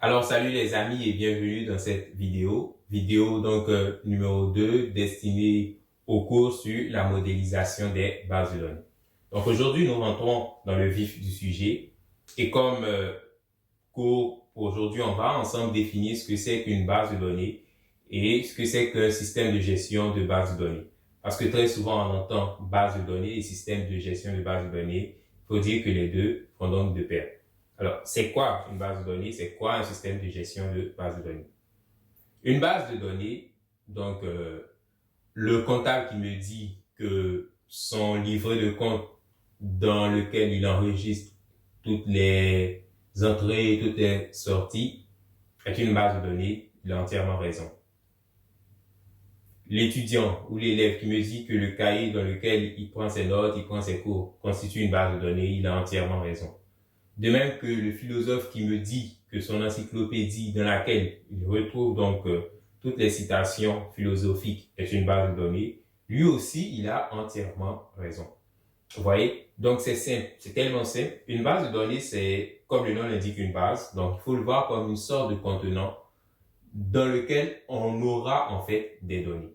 Alors salut les amis et bienvenue dans cette vidéo numéro 2 destinée au cours sur la modélisation des bases de données. Donc aujourd'hui nous rentrons dans le vif du sujet et comme cours pour aujourd'hui on va ensemble définir ce que c'est qu'une base de données et ce que c'est qu'un système de gestion de base de données. Parce que très souvent on entend base de données et système de gestion de base de données, il faut dire que les deux vont donc de pair. Alors, c'est quoi une base de données? C'est quoi un système de gestion de base de données? Une base de données, le comptable qui me dit que son livret de compte dans lequel il enregistre toutes les entrées et toutes les sorties est une base de données, il a entièrement raison. L'étudiant ou l'élève qui me dit que le cahier dans lequel il prend ses notes, il prend ses cours constitue une base de données, il a entièrement raison. De même que le philosophe qui me dit que son encyclopédie dans laquelle il retrouve toutes les citations philosophiques est une base de données, lui aussi, il a entièrement raison. Vous voyez? Donc c'est simple, c'est tellement simple. Une base de données, c'est, comme le nom l'indique, une base. Donc il faut le voir comme une sorte de contenant dans lequel on aura en fait des données.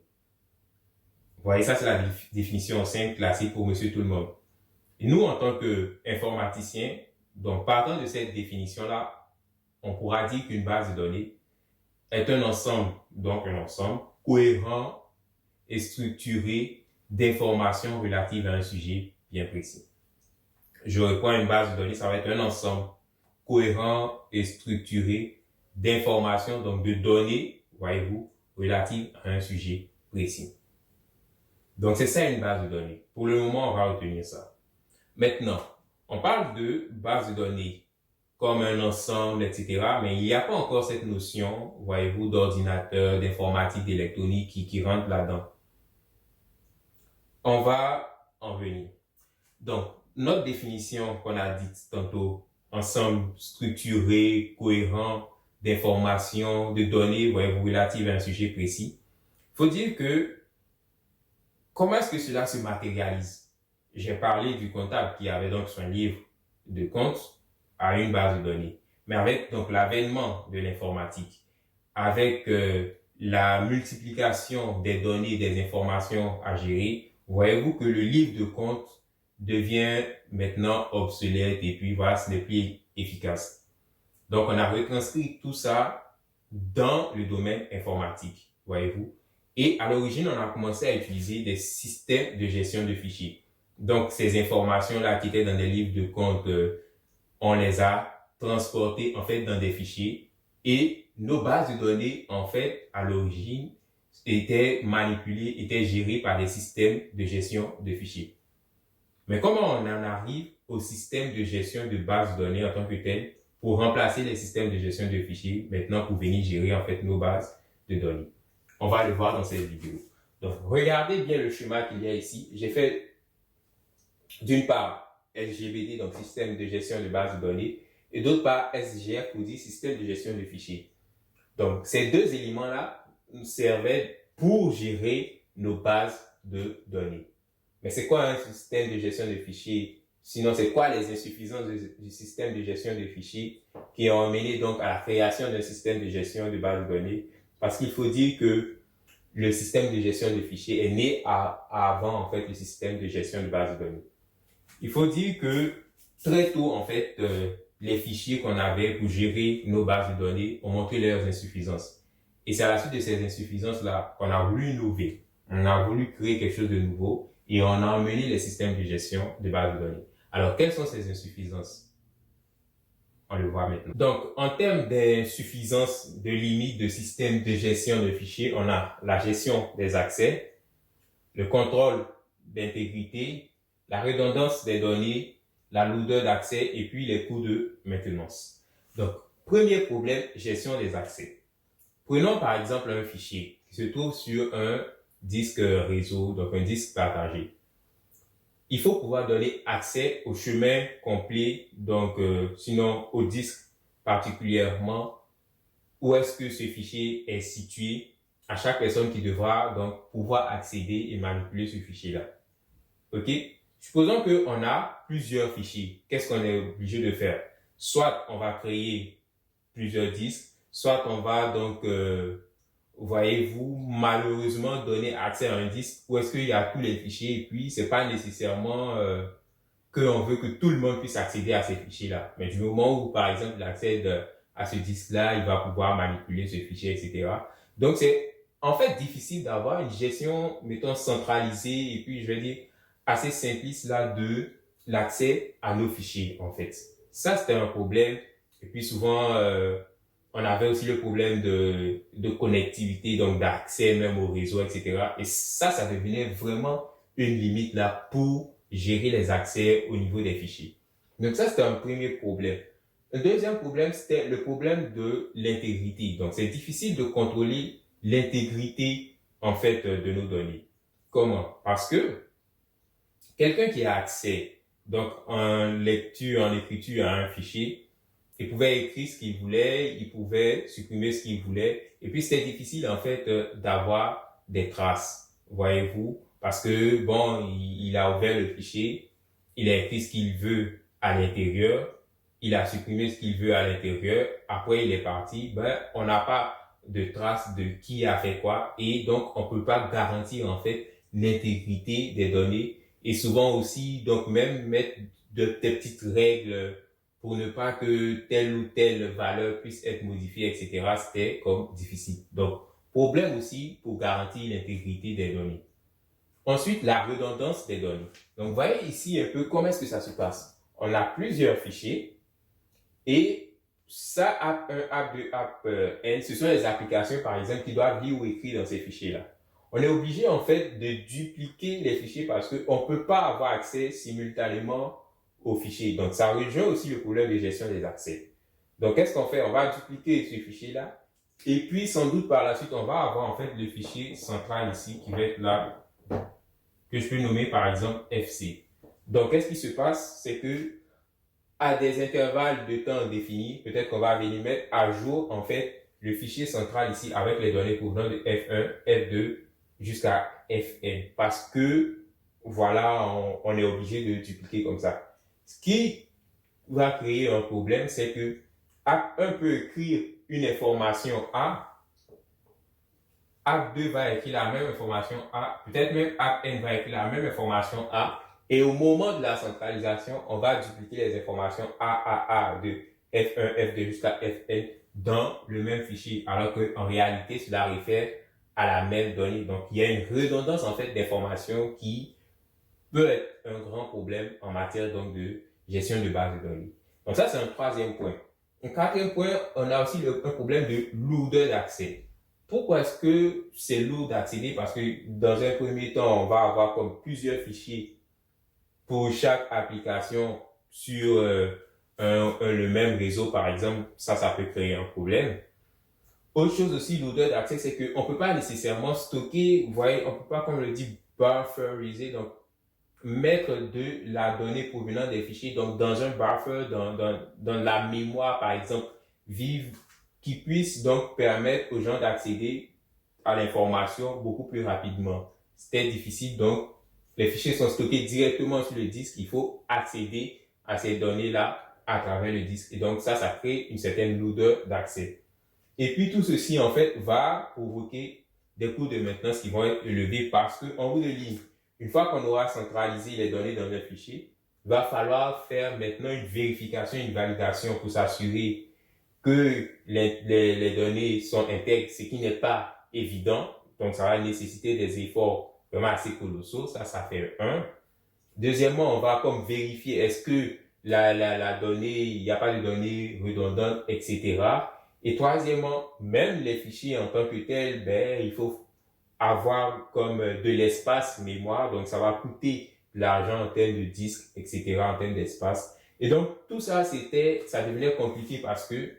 Vous voyez, ça c'est la définition simple, classique pour monsieur tout le monde. Et nous, en tant qu'informaticiens, donc, partant de cette définition-là, on pourra dire qu'une base de données est un ensemble cohérent et structuré d'informations relatives à un sujet bien précis. Je reprends une base de données, ça va être un ensemble cohérent et structuré d'informations, donc de données, voyez-vous, relatives à un sujet précis. Donc, c'est ça une base de données. Pour le moment, on va retenir ça. Maintenant, on parle de base de données comme un ensemble, etc. Mais il n'y a pas encore cette notion, voyez-vous, d'ordinateur, d'informatique, d'électronique qui rentre là-dedans. On va en venir. Donc, notre définition qu'on a dite tantôt, ensemble structuré, cohérent d'informations, de données, voyez-vous, relatives à un sujet précis. Il faut dire que comment est-ce que cela se matérialise? J'ai parlé du comptable qui avait donc son livre de compte à une base de données. Mais avec donc l'avènement de l'informatique, avec la multiplication des données, des informations à gérer, voyez-vous que le livre de compte devient maintenant obsolète et puis voilà, ce n'est plus efficace. Donc on a retranscrit tout ça dans le domaine informatique, voyez-vous. Et à l'origine, on a commencé à utiliser des systèmes de gestion de fichiers. Donc, ces informations-là qui étaient dans des livres de compte, on les a transportées en fait dans des fichiers. Et nos bases de données, en fait, à l'origine, étaient manipulées, étaient gérées par des systèmes de gestion de fichiers. Mais comment on en arrive au système de gestion de bases de données en tant que tel pour remplacer les systèmes de gestion de fichiers maintenant pour venir gérer en fait nos bases de données? On va le voir dans cette vidéo. Donc, regardez bien le schéma qu'il y a ici. J'ai fait d'une part SGBD, donc système de gestion de base de données, et d'autre part SGF pour dire système de gestion de fichiers. Donc, ces deux éléments-là nous servaient pour gérer nos bases de données. Mais c'est quoi un système de gestion de fichiers? Sinon, c'est quoi les insuffisances du système de gestion de fichiers qui ont mené donc à la création d'un système de gestion de base de données? Parce qu'il faut dire que le système de gestion de fichiers est né avant en fait le système de gestion de base de données. Il faut dire que très tôt en fait les fichiers qu'on avait pour gérer nos bases de données ont montré leurs insuffisances. Et c'est à la suite de ces insuffisances-là qu'on a voulu innover. On a voulu créer quelque chose de nouveau et on a emmené les systèmes de gestion de bases de données. Alors, quelles sont ces insuffisances? On le voit maintenant. Donc, en termes d'insuffisance de limites de système de gestion de fichiers, on a la gestion des accès, le contrôle d'intégrité, la redondance des données, la lourdeur d'accès et puis les coûts de maintenance. Donc, premier problème, gestion des accès. Prenons par exemple un fichier qui se trouve sur un disque réseau, donc un disque partagé. Il faut pouvoir donner accès au chemin complet, donc sinon au disque particulièrement, où est-ce que ce fichier est situé à chaque personne qui devra donc pouvoir accéder et manipuler ce fichier-là. Ok? Supposons qu'on a plusieurs fichiers. Qu'est-ce qu'on est obligé de faire? Soit on va créer plusieurs disques, soit on va donc, voyez-vous, malheureusement donner accès à un disque où est-ce qu'il y a tous les fichiers et puis c'est pas nécessairement qu'on veut que tout le monde puisse accéder à ces fichiers-là. Mais du moment où, par exemple, il accède à ce disque-là, il va pouvoir manipuler ce fichier, etc. Donc, c'est en fait difficile d'avoir une gestion, mettons, centralisée et puis, je vais dire, assez simpliste là de l'accès à nos fichiers, en fait. Ça, c'était un problème. Et puis, souvent, on avait aussi le problème de connectivité, donc d'accès même au réseau, etc. Et ça devenait vraiment une limite là pour gérer les accès au niveau des fichiers. Donc ça, c'était un premier problème. Un deuxième problème, c'était le problème de l'intégrité. Donc c'est difficile de contrôler l'intégrité, en fait, de nos données. Comment? Parce que quelqu'un qui a accès, donc en lecture, en écriture à un fichier, il pouvait écrire ce qu'il voulait, il pouvait supprimer ce qu'il voulait, et puis c'était difficile en fait d'avoir des traces, voyez-vous, parce que bon, il a ouvert le fichier, il a écrit ce qu'il veut à l'intérieur, il a supprimé ce qu'il veut à l'intérieur, après il est parti, ben on n'a pas de traces de qui a fait quoi, et donc on peut pas garantir en fait l'intégrité des données, et souvent aussi donc même mettre des petites règles pour ne pas que telle ou telle valeur puisse être modifiée, etc. C'était comme difficile. Donc, problème aussi pour garantir l'intégrité des données. Ensuite, la redondance des données. Donc, vous voyez ici un peu comment est-ce que ça se passe. On a plusieurs fichiers et ça, app 1, app 2, app N, ce sont les applications, par exemple, qui doivent lire ou écrire dans ces fichiers-là. On est obligé, en fait, de dupliquer les fichiers parce qu'on ne peut pas avoir accès simultanément aux fichiers. Donc, ça rejoint aussi le problème de gestion des accès. Donc, qu'est-ce qu'on fait? On va dupliquer ce fichier-là. Et puis, sans doute, par la suite, on va avoir, en fait, le fichier central ici qui va être là, que je peux nommer, par exemple, FC. Donc, qu'est-ce qui se passe? C'est que, à des intervalles de temps définis, peut-être qu'on va venir mettre à jour, en fait, le fichier central ici avec les données provenant de F1, F2 jusqu'à Fn. Parce que, voilà, on est obligé de dupliquer comme ça. Ce qui va créer un problème, c'est que App1 peut écrire une information A, App2 va écrire la même information A, peut-être même App1 va écrire la même information A, et au moment de la centralisation, on va dupliquer les informations A de F1, F2 jusqu'à Fn dans le même fichier, alors qu'en réalité, cela réfère à la même donnée. Donc, il y a une redondance en fait d'informations qui peut être un grand problème en matière donc de gestion de base de données. Donc ça, c'est un troisième point. Un quatrième point, on a aussi un problème de lourdeur d'accès. Pourquoi est-ce que c'est lourd d'accéder? Parce que dans un premier temps, on va avoir comme plusieurs fichiers pour chaque application sur le même réseau, par exemple. Ça peut créer un problème. Autre chose aussi, lourdeur d'accès, c'est qu'on ne peut pas nécessairement stocker, vous voyez, on ne peut pas, comme on le dit, bufferiser, donc mettre de la donnée provenant des fichiers donc dans un buffer, dans la mémoire par exemple vive, qui puisse donc permettre aux gens d'accéder à l'information beaucoup plus rapidement. C'était difficile, donc les fichiers sont stockés directement sur le disque, il faut accéder à ces données-là à travers le disque, et donc ça crée une certaine lourdeur d'accès. Et puis tout ceci en fait va provoquer des coûts de maintenance qui vont être élevés parce que en bout de ligne, une fois qu'on aura centralisé les données dans un fichier, il va falloir faire maintenant une vérification, une validation pour s'assurer que les données sont intègres, ce qui n'est pas évident. Donc, ça va nécessiter des efforts vraiment assez colossaux. Ça fait un. Deuxièmement, on va comme vérifier est-ce que la donnée, il n'y a pas de données redondantes, etc. Et troisièmement, même les fichiers en tant que tels, il faut avoir comme de l'espace mémoire, donc ça va coûter de l'argent en termes de disques, etc., en termes d'espace. Et donc, tout ça, ça devenait compliqué parce que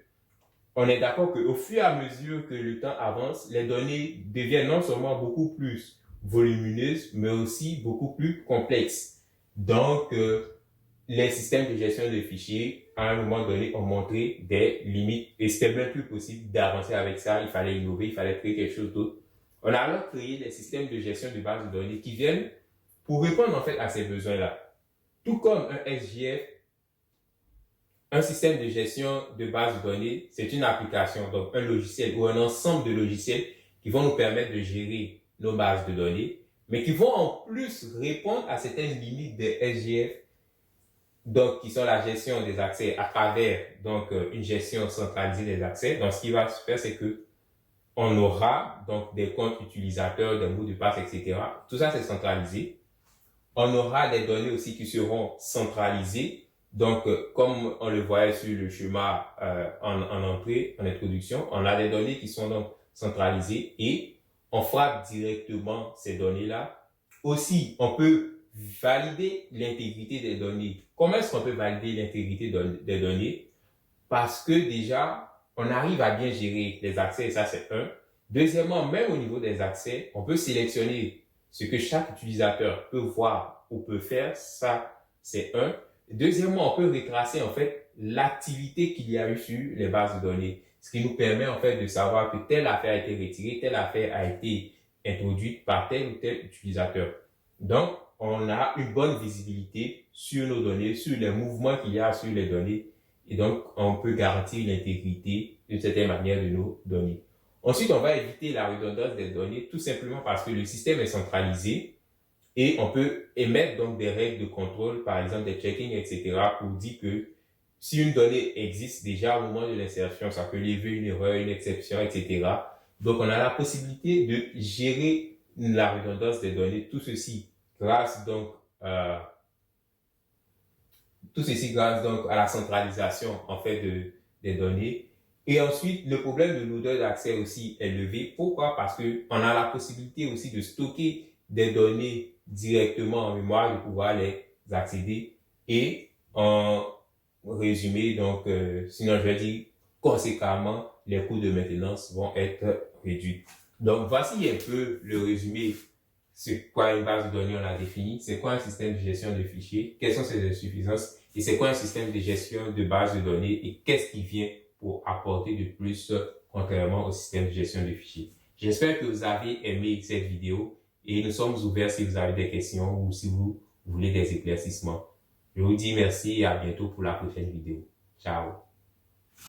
on est d'accord qu'au fur et à mesure que le temps avance, les données deviennent non seulement beaucoup plus volumineuses, mais aussi beaucoup plus complexes. Donc, les systèmes de gestion de fichiers, à un moment donné, ont montré des limites et c'était même plus possible d'avancer avec ça. Il fallait innover, il fallait créer quelque chose d'autre. On a alors créé des systèmes de gestion de bases de données qui viennent pour répondre en fait à ces besoins-là. Tout comme un SGF, un système de gestion de base de données, c'est une application, donc un logiciel ou un ensemble de logiciels qui vont nous permettre de gérer nos bases de données, mais qui vont en plus répondre à certaines limites des SGF, donc qui sont la gestion des accès à travers donc une gestion centralisée des accès. Donc ce qui va se faire, c'est que on aura donc des comptes utilisateurs, des mots de passe, etc. Tout ça c'est centralisé. On aura des données aussi qui seront centralisées. Donc, comme on le voyait sur le schéma en entrée, en introduction, on a des données qui sont donc centralisées et on frappe directement ces données-là. Aussi, on peut valider l'intégrité des données. Comment est-ce qu'on peut valider l'intégrité des données? Parce que déjà, on arrive à bien gérer les accès et ça, c'est un. Deuxièmement, même au niveau des accès, on peut sélectionner ce que chaque utilisateur peut voir ou peut faire, ça, c'est un. Deuxièmement, on peut retracer, en fait, l'activité qu'il y a eu sur les bases de données. Ce qui nous permet, en fait, de savoir que telle affaire a été retirée, telle affaire a été introduite par tel ou tel utilisateur. Donc, on a une bonne visibilité sur nos données, sur les mouvements qu'il y a sur les données. Et donc, on peut garantir l'intégrité d'une certaine manière de nos données. Ensuite, on va éviter la redondance des données tout simplement parce que le système est centralisé et on peut émettre donc des règles de contrôle, par exemple des checkings, etc. pour dire que si une donnée existe déjà au moment de l'insertion, ça peut lever une erreur, une exception, etc. Donc, on a la possibilité de gérer la redondance des données. Tout ceci grâce donc à la centralisation en fait des données. Et ensuite, le problème de l'odeur d'accès aussi est levé. Pourquoi? Parce que on a la possibilité aussi de stocker des données directement en mémoire, de pouvoir les accéder. Et en résumé, donc, sinon je vais dire conséquemment, les coûts de maintenance vont être réduits. Donc, voici un peu le résumé. C'est quoi une base de données, on l'a défini. C'est quoi un système de gestion de fichiers? Quelles sont ses insuffisances? Et c'est quoi un système de gestion de base de données? Et qu'est-ce qui vient pour apporter de plus contrairement au système de gestion de fichiers? J'espère que vous avez aimé cette vidéo et nous sommes ouverts si vous avez des questions ou si vous voulez des éclaircissements. Je vous dis merci et à bientôt pour la prochaine vidéo. Ciao!